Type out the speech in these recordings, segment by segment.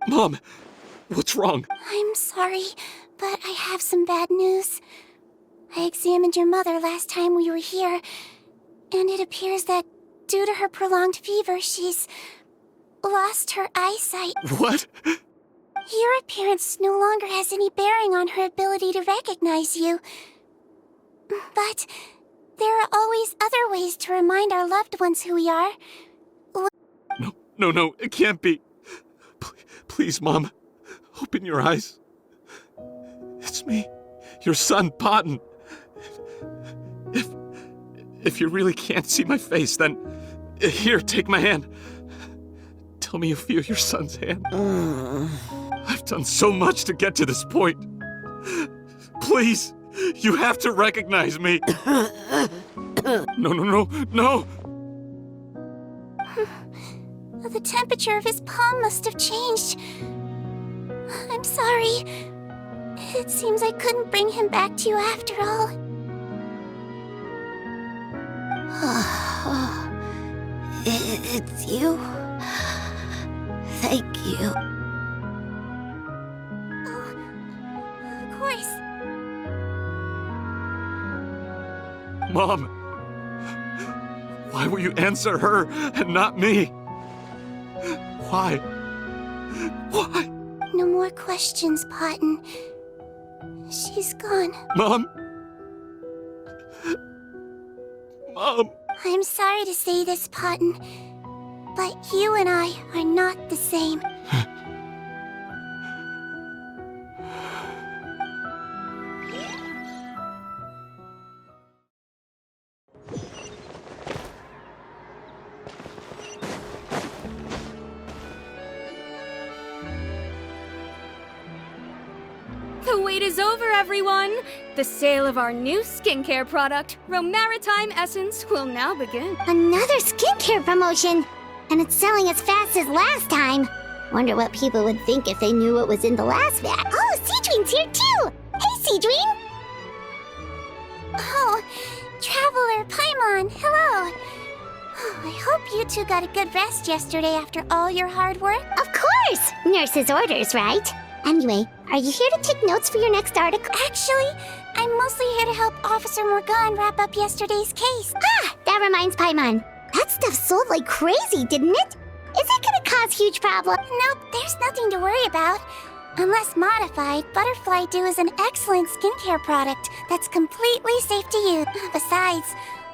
Mom, what's wrong? I'm sorry, but I have some bad news. I examined your mother last time we were here, and it appears that due to her prolonged fever, she's lost her eyesight. What? Your appearance no longer has any bearing on her ability to recognize you. But there are always other ways to remind our loved ones who we are. No, it can't be. Please, Mom, open your eyes. It's me, your son, Potton. If you really can't see my face, then here, take my hand. Tell me you feel your son's hand. I've done so much to get to this point. Please, you have to recognize me. No. The temperature of his palm must have changed. I'm sorry. It seems I couldn't bring him back to you after all. It's you? Thank you. Oh, of course. Mom, why will you answer her and not me? Why? No more questions, Potton. She's gone. Mom? Mom? I'm sorry to say this, Potton, but you and I are not the same. The wait is over, everyone! The sale of our new skincare product, Romaritime Essence, will now begin. Another skincare promotion! And it's selling as fast as last time. Wonder what people would think if they knew what was in the last vat. Oh, Sigewinne's here too! Hey, Sigewinne! Oh, Traveler Paimon, hello! Oh, I hope you two got a good rest yesterday after all your hard work. Of course! Nurse's orders, right? Anyway, are you here to take notes for your next article? Actually, I'm mostly here to help Officer Morgan wrap up yesterday's case. Ah, that reminds Paimon. That stuff sold like crazy, didn't it? Is it gonna cause huge problems? Nope, there's nothing to worry about. Unless modified, Butterfly Dew is an excellent skincare product that's completely safe to use. Besides,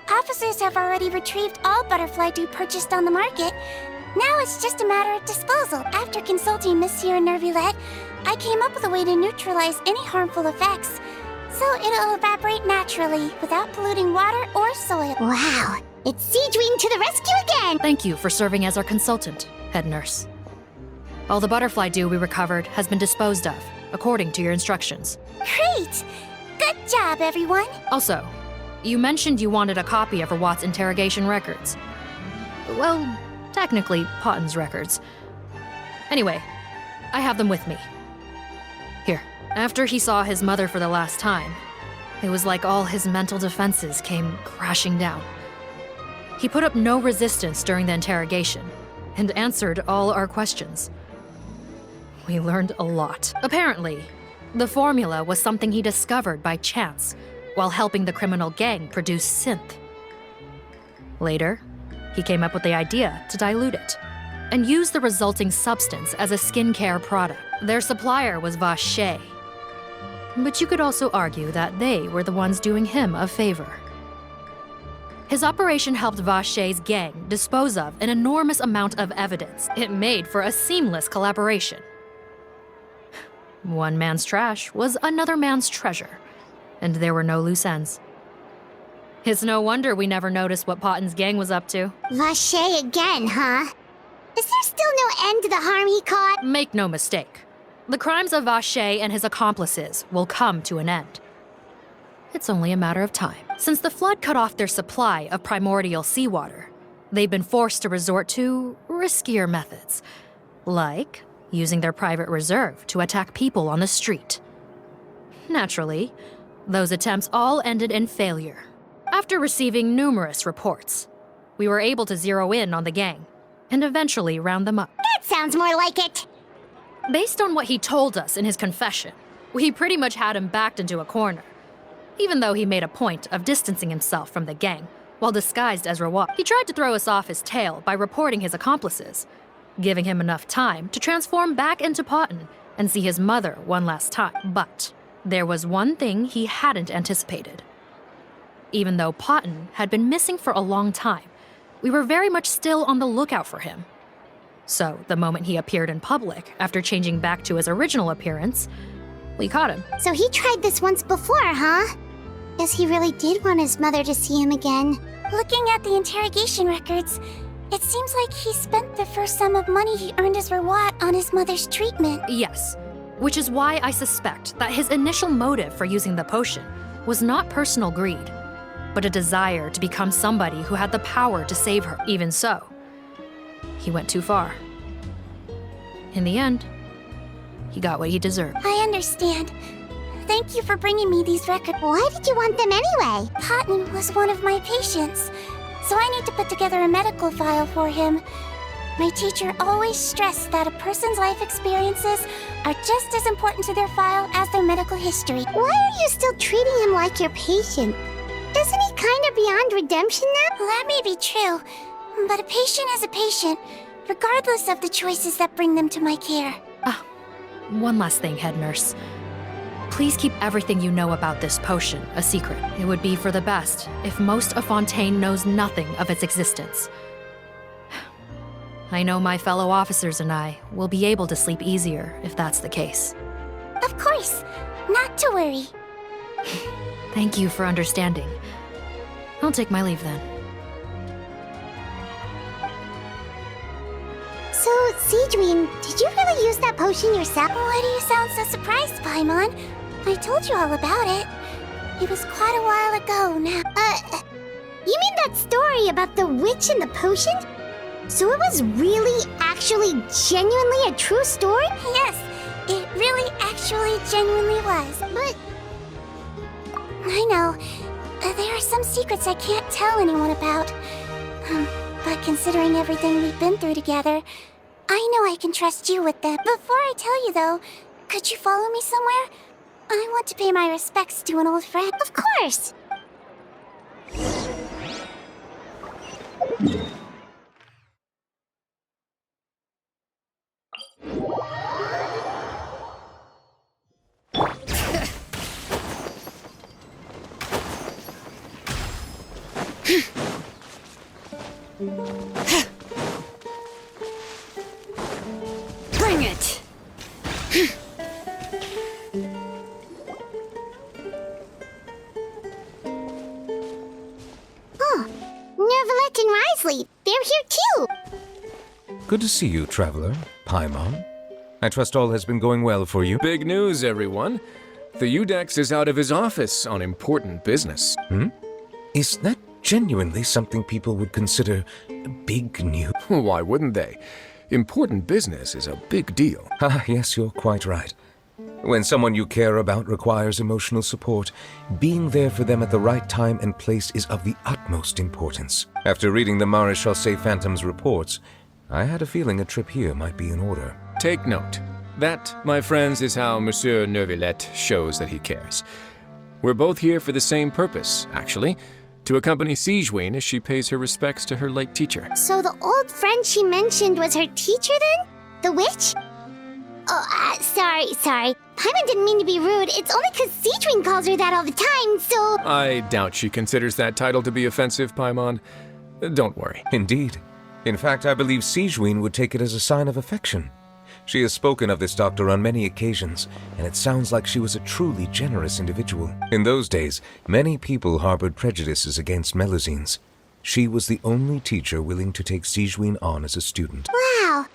officers have already retrieved all Butterfly Dew purchased on the market. Now it's just a matter of disposal. After consulting Monsieur Nervulette, I came up with a way to neutralize any harmful effects, so it'll evaporate naturally without polluting water or soil. Wow, it's Sigewinne to the rescue again! Thank you for serving as our consultant, head nurse. All the butterfly dew we recovered has been disposed of, according to your instructions. Great! Good job, everyone! Also, you mentioned you wanted a copy of Rawat's interrogation records. Well, technically, Potton's records. Anyway, I have them with me. Here. After he saw his mother for the last time, it was like all his mental defenses came crashing down. He put up no resistance during the interrogation and answered all our questions. We learned a lot. Apparently, the formula was something he discovered by chance while helping the criminal gang produce synth. Later, he came up with the idea to dilute it and use the resulting substance as a skincare product. Their supplier was Vache, but you could also argue that they were the ones doing him a favor. His operation helped Vache's gang dispose of an enormous amount of evidence. It made for a seamless collaboration. One man's trash was another man's treasure, and there were no loose ends. It's no wonder we never noticed what Potton's gang was up to. Vache again, huh? Is there still no end to the harm he caught? Make no mistake. The crimes of Vache and his accomplices will come to an end. It's only a matter of time. Since the flood cut off their supply of primordial seawater, they've been forced to resort to riskier methods, like using their private reserve to attack people on the street. Naturally, those attempts all ended in failure. After receiving numerous reports, we were able to zero in on the gang and eventually round them up. That sounds more like it. Based on what he told us in his confession, we pretty much had him backed into a corner. Even though he made a point of distancing himself from the gang while disguised as Rawat, he tried to throw us off his tail by reporting his accomplices, giving him enough time to transform back into Potton and see his mother one last time. But there was one thing he hadn't anticipated. Even though Potton had been missing for a long time, we were very much still on the lookout for him. So the moment he appeared in public, after changing back to his original appearance, we caught him. So he tried this once before, huh? Guess he really did want his mother to see him again. Looking at the interrogation records, it seems like he spent the first sum of money he earned as Rawat on his mother's treatment. Yes, which is why I suspect that his initial motive for using the potion was not personal greed, but a desire to become somebody who had the power to save her. Even so, he went too far. In the end, he got what he deserved. I understand. Thank you for bringing me these records. Why did you want them anyway? Potton was one of my patients, so I need to put together a medical file for him. My teacher always stressed that a person's life experiences are just as important to their file as their medical history. Why are you still treating him like your patient? Isn't he kind of beyond redemption now? That may be true, but a patient is a patient, regardless of the choices that bring them to my care. One last thing, head nurse. Please keep everything you know about this potion a secret. It would be for the best if most of Fontaine knows nothing of its existence. I know my fellow officers and I will be able to sleep easier if that's the case. Of course, not to worry. Thank you for understanding. I'll take my leave then. So, Sigewinne, did you really use that potion yourself? Why do you sound so surprised, Paimon? I told you all about it. It was quite a while ago now. You mean that story about the witch and the potion? So it was really, actually, genuinely a true story? Yes, it really actually genuinely was. But I know. There are some secrets I can't tell anyone about. But considering everything we've been through together, I know I can trust you with them. Before I tell you, though, could you follow me somewhere? I want to pay my respects to an old friend. of course. Bring it! Nervalette and Risley, they're here too. Good to see you, Traveler. Paimon. I trust all has been going well for you. Big news, everyone. The Udex is out of his office on important business. Is that genuinely something people would consider big news? Why wouldn't they? Important business is a big deal. Ah, yes, you're quite right. When someone you care about requires emotional support, being there for them at the right time and place is of the utmost importance. After reading the Maréchal Phantom's reports, I had a feeling a trip here might be in order. Take note. That, my friends, is how Monsieur Neuvillette shows that he cares. We're both here for the same purpose, actually. To accompany Sigewinne as she pays her respects to her late teacher. So the old friend she mentioned was her teacher then? The witch? Oh, sorry. Paimon didn't mean to be rude. It's only because Sigewinne calls her that all the time, so... I doubt she considers that title to be offensive, Paimon. Don't worry. Indeed. In fact, I believe Sigewinne would take it as a sign of affection. She has spoken of this doctor on many occasions, and it sounds like she was a truly generous individual. In those days, many people harbored prejudices against Melusines. She was the only teacher willing to take Sigewinne on as a student. Wow.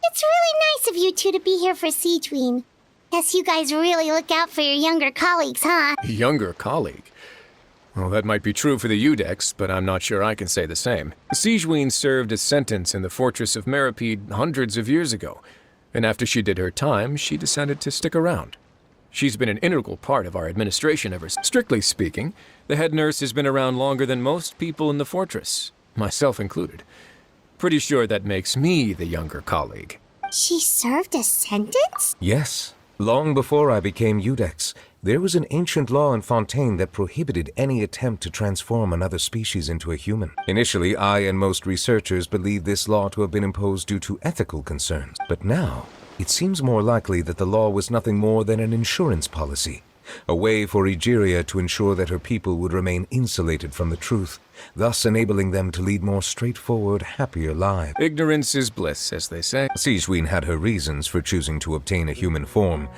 It's really nice of you two to be here for Sigewinne. Guess you guys really look out for your younger colleagues, huh? Younger colleague? Well, that might be true for the Udex, but I'm not sure I can say the same. Sigewinne served a sentence in the fortress of Meripede hundreds of years ago, and after she did her time, she decided to stick around. She's been an integral part of our administration ever since. Strictly speaking, the head nurse has been around longer than most people in the fortress, myself included. Pretty sure that makes me the younger colleague. She served a sentence? Yes. Long before I became Udex, there was an ancient law in Fontaine that prohibited any attempt to transform another species into a human. Initially, I and most researchers believed this law to have been imposed due to ethical concerns. But now, it seems more likely that the law was nothing more than an insurance policy, a way for Egeria to ensure that her people would remain insulated from the truth, thus enabling them to lead more straightforward, happier lives. Ignorance is bliss, as they say. Sigewinne had her reasons for choosing to obtain a human form,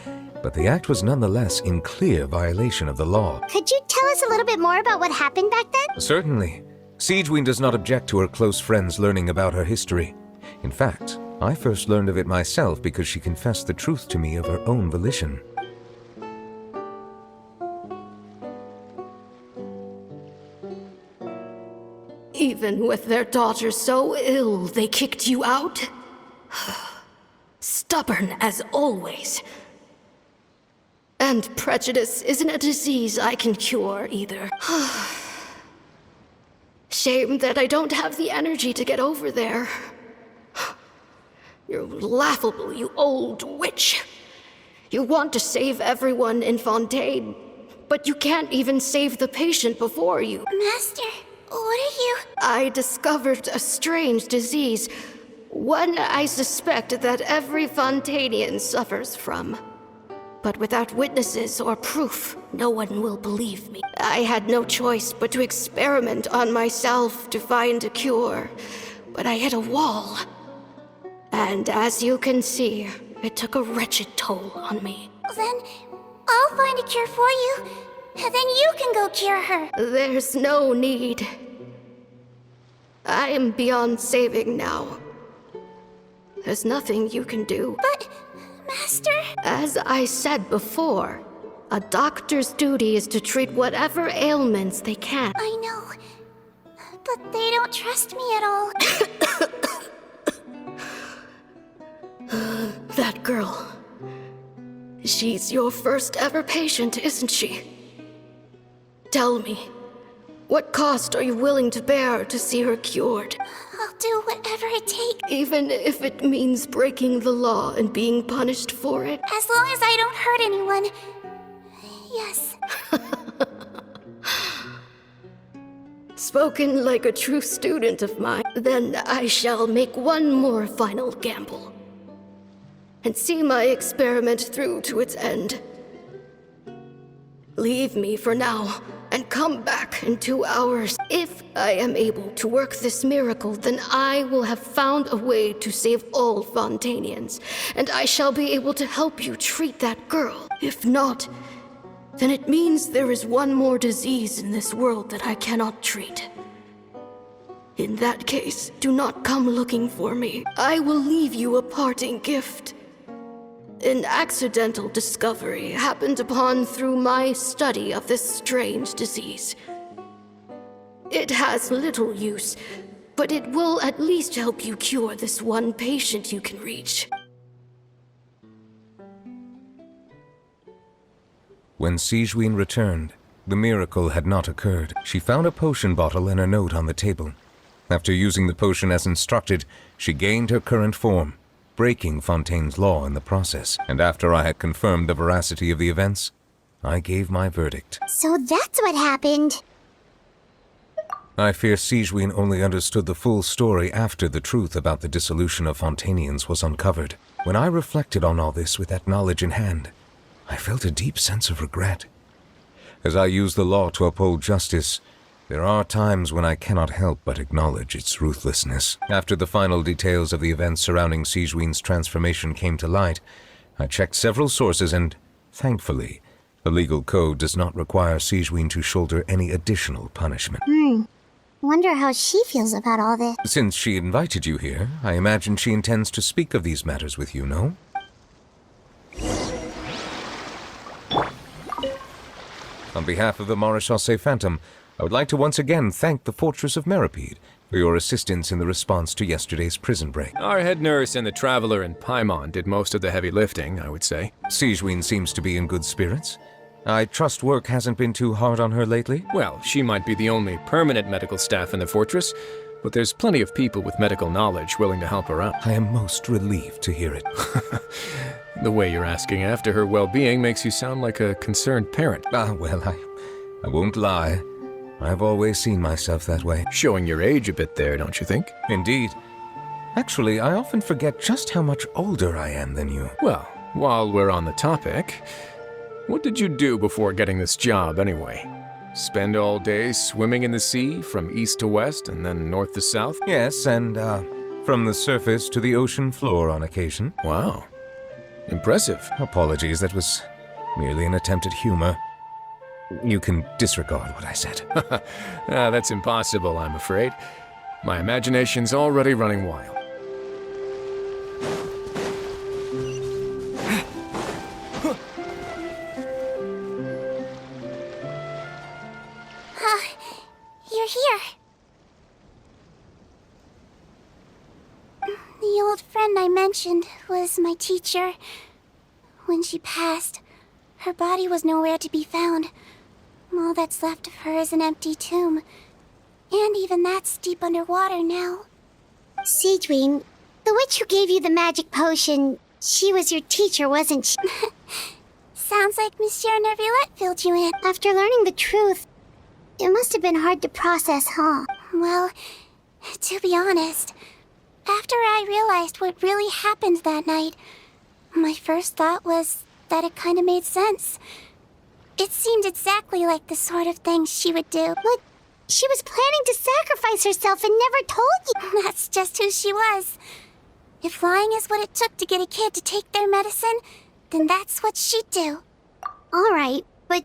but the act was nonetheless in clear violation of the law. Could you tell us a little bit more about what happened back then? Certainly. Sigewinne does not object to her close friends learning about her history. In fact, I first learned of it myself because she confessed the truth to me of her own volition. Even with their daughter so ill, they kicked you out? Stubborn as always. And prejudice isn't a disease I can cure either. Shame that I don't have the energy to get over there. You're laughable, you old witch. You want to save everyone in Fontaine, but you can't even save the patient before you. Master, what are you? I discovered a strange disease, one I suspect that every Fontainian suffers from. But without witnesses or proof, no one will believe me. I had no choice but to experiment on myself to find a cure, but I hit a wall. And as you can see, it took a wretched toll on me. Then I'll find a cure for you, and then you can go cure her. There's no need. I am beyond saving now. There's nothing you can do. But, Master... As I said before, a doctor's duty is to treat whatever ailments they can. I know, but they don't trust me at all. That girl. She's your first ever patient, isn't she? Tell me, what cost are you willing to bear to see her cured? I'll do whatever it takes. Even if it means breaking the law and being punished for it? As long as I don't hurt anyone. Yes. Spoken like a true student of mine. Then I shall make one more final gamble. And see my experiment through to its end. Leave me for now, and come back in 2 hours. If I am able to work this miracle, then I will have found a way to save all Fontainians, and I shall be able to help you treat that girl. If not, then it means there is one more disease in this world that I cannot treat. In that case, do not come looking for me. I will leave you a parting gift. An accidental discovery happened upon through my study of this strange disease. It has little use, but it will at least help you cure this one patient you can reach. When Sigewinne returned, the miracle had not occurred. She found a potion bottle and a note on the table. After using the potion as instructed, she gained her current form, breaking Fontaine's law in the process. And after I had confirmed the veracity of the events, I gave my verdict. So that's what happened. I fear Sigewinne only understood the full story after the truth about the dissolution of Fontainians was uncovered. When I reflected on all this with that knowledge in hand, I felt a deep sense of regret. As I use the law to uphold justice, there are times when I cannot help but acknowledge its ruthlessness. After the final details of the events surrounding Sigewinne's transformation came to light, I checked several sources and, thankfully, the legal code does not require Sigewinne to shoulder any additional punishment. Wonder how she feels about all this. Since she invited you here, I imagine she intends to speak of these matters with you, no? On behalf of the Maréchaussée Phantom, I would like to once again thank the Fortress of Meripede for your assistance in the response to yesterday's prison break. Our head nurse and the traveler in Paimon did most of the heavy lifting, I would say. Sigewinne seems to be in good spirits. I trust work hasn't been too hard on her lately? Well, she might be the only permanent medical staff in the fortress, but there's plenty of people with medical knowledge willing to help her out. I am most relieved to hear it. The way you're asking after her well-being makes you sound like a concerned parent. Well, I won't lie. I've always seen myself that way. Showing your age a bit there, don't you think? Indeed. Actually, I often forget just how much older I am than you. Well, while we're on the topic, what did you do before getting this job anyway? Spend all day swimming in the sea from east to west and then north to south? Yes, and from the surface to the ocean floor on occasion. Wow. Impressive. Apologies, that was merely an attempt at humor. You can disregard what I said. That's impossible, I'm afraid. My imagination's already running wild. You're here. The old friend I mentioned was my teacher. When she passed, her body was nowhere to be found. All that's left of her is an empty tomb. And even that's deep underwater now. Sigewinne, the witch who gave you the magic potion, she was your teacher, wasn't she? Sounds like Monsieur Neuvillette filled you in. After learning the truth, it must have been hard to process, huh? Well, to be honest, after I realized what really happened that night, my first thought was that it kind of made sense. It seemed exactly like the sort of thing she would do. But she was planning to sacrifice herself and never told you. That's just who she was. If lying is what it took to get a kid to take their medicine, then that's what she'd do. All right, but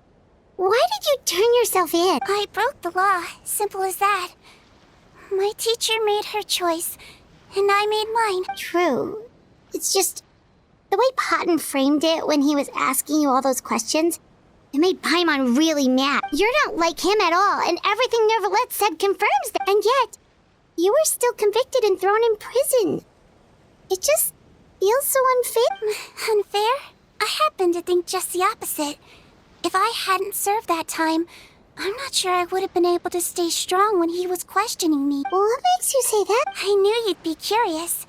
why did you turn yourself in? I broke the law, simple as that. My teacher made her choice, and I made mine. True. It's just the way Potton framed it when he was asking you all those questions, it made Paimon really mad. You're not like him at all, and everything Neuvillette said confirms that. And yet, you were still convicted and thrown in prison. It just feels so unfair. Unfair? I happen to think just the opposite. If I hadn't served that time, I'm not sure I would have been able to stay strong when he was questioning me. What makes you say that? I knew you'd be curious.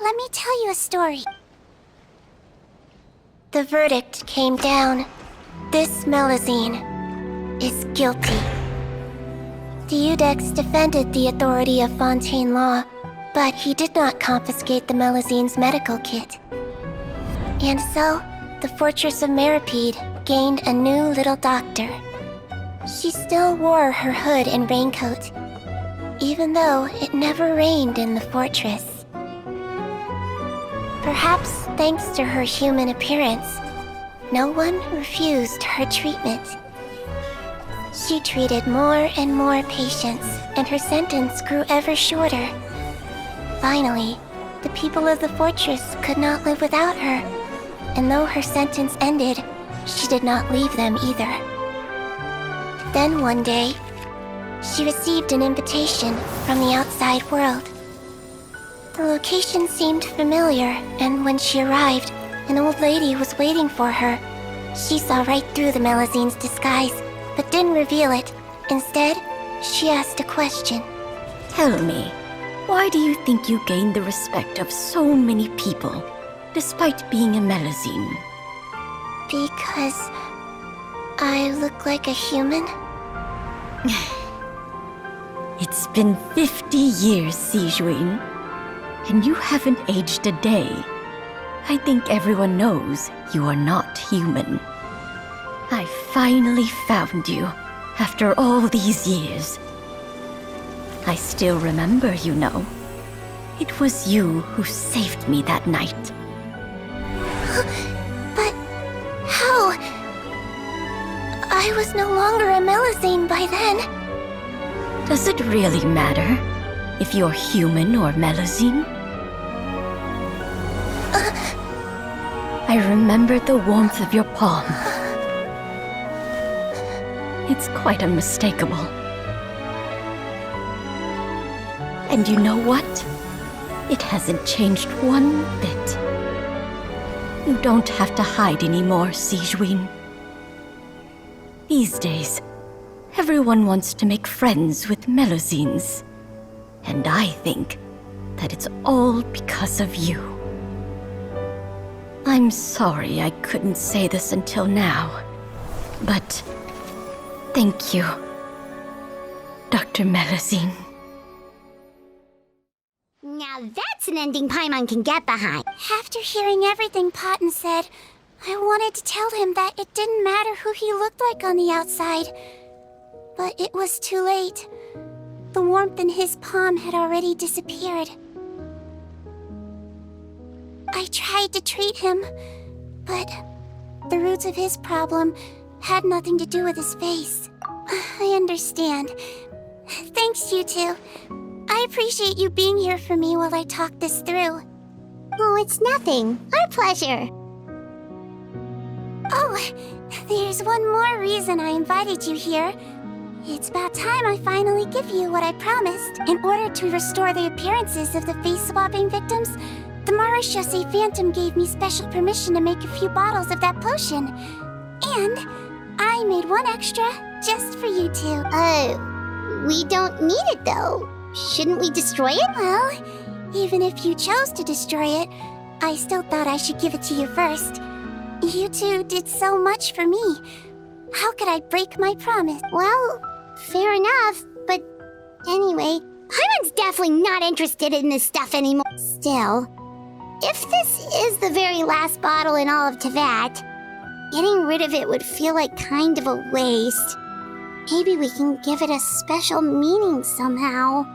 Let me tell you a story. The verdict came down. This Melusine is guilty. The Iudex defended the authority of Fontaine law, but he did not confiscate the Melusine's medical kit. And so, the fortress of Meripede gained a new little doctor. She still wore her hood and raincoat, even though it never rained in the fortress. Perhaps thanks to her human appearance, no one refused her treatment. She treated more and more patients, and her sentence grew ever shorter. Finally, the people of the fortress could not live without her, and though her sentence ended, she did not leave them either. Then one day, she received an invitation from the outside world. The location seemed familiar, and when she arrived, an old lady was waiting for her. She saw right through the Melusine's disguise, but didn't reveal it. Instead, she asked a question. Tell me, why do you think you gained the respect of so many people, despite being a Melusine? Because I look like a human? It's been 50 years, Sigewinne, and you haven't aged a day. I think everyone knows you are not human. I finally found you, after all these years. I still remember, you know. It was you who saved me that night. But how? I was no longer a Melusine by then. Does it really matter if you're human or Melusine? I remember the warmth of your palm. It's quite unmistakable. And you know what? It hasn't changed one bit. You don't have to hide anymore, Sigewinne. These days, everyone wants to make friends with Melusines. And I think that it's all because of you. I'm sorry I couldn't say this until now, but thank you, Dr. Melusine. Now that's an ending Paimon can get behind. After hearing everything Potton said, I wanted to tell him that it didn't matter who he looked like on the outside. But it was too late. The warmth in his palm had already disappeared. I tried to treat him, but the roots of his problem had nothing to do with his face. I understand. Thanks, you two. I appreciate you being here for me while I talk this through. Oh, it's nothing. Our pleasure. Oh, there's one more reason I invited you here. It's about time I finally give you what I promised. In order to restore the appearances of the face-swapping victims, the Marechaussee Phantom gave me special permission to make a few bottles of that potion. And I made one extra just for you two. We don't need it though. Shouldn't we destroy it? Well, even if you chose to destroy it, I still thought I should give it to you first. You two did so much for me. How could I break my promise? Well, fair enough, but anyway, Paimon's definitely not interested in this stuff anymore. Still, if this is the very last bottle in all of Tevat, getting rid of it would feel like kind of a waste. Maybe we can give it a special meaning somehow.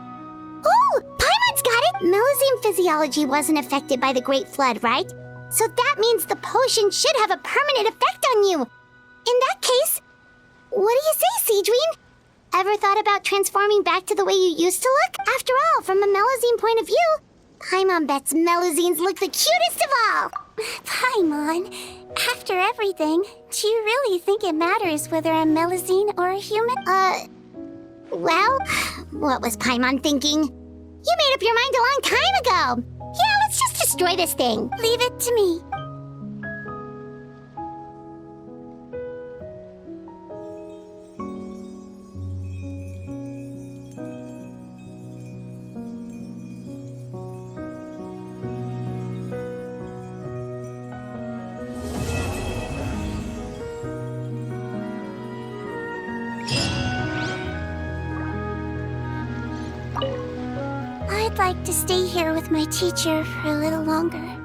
Oh, Paimon's got it! Melusine physiology wasn't affected by the Great Flood, right? So that means the potion should have a permanent effect on you. In that case, what do you say, Sigewinne? Ever thought about transforming back to the way you used to look? After all, from a Melusine point of view, Paimon bets Melusines look the cutest of all. Paimon, after everything, do you really think it matters whether I'm Melusine or a human? Well, what was Paimon thinking? You made up your mind a long time ago. Yeah, let's just destroy this thing. Leave it to me. I'd like to stay here with my teacher for a little longer.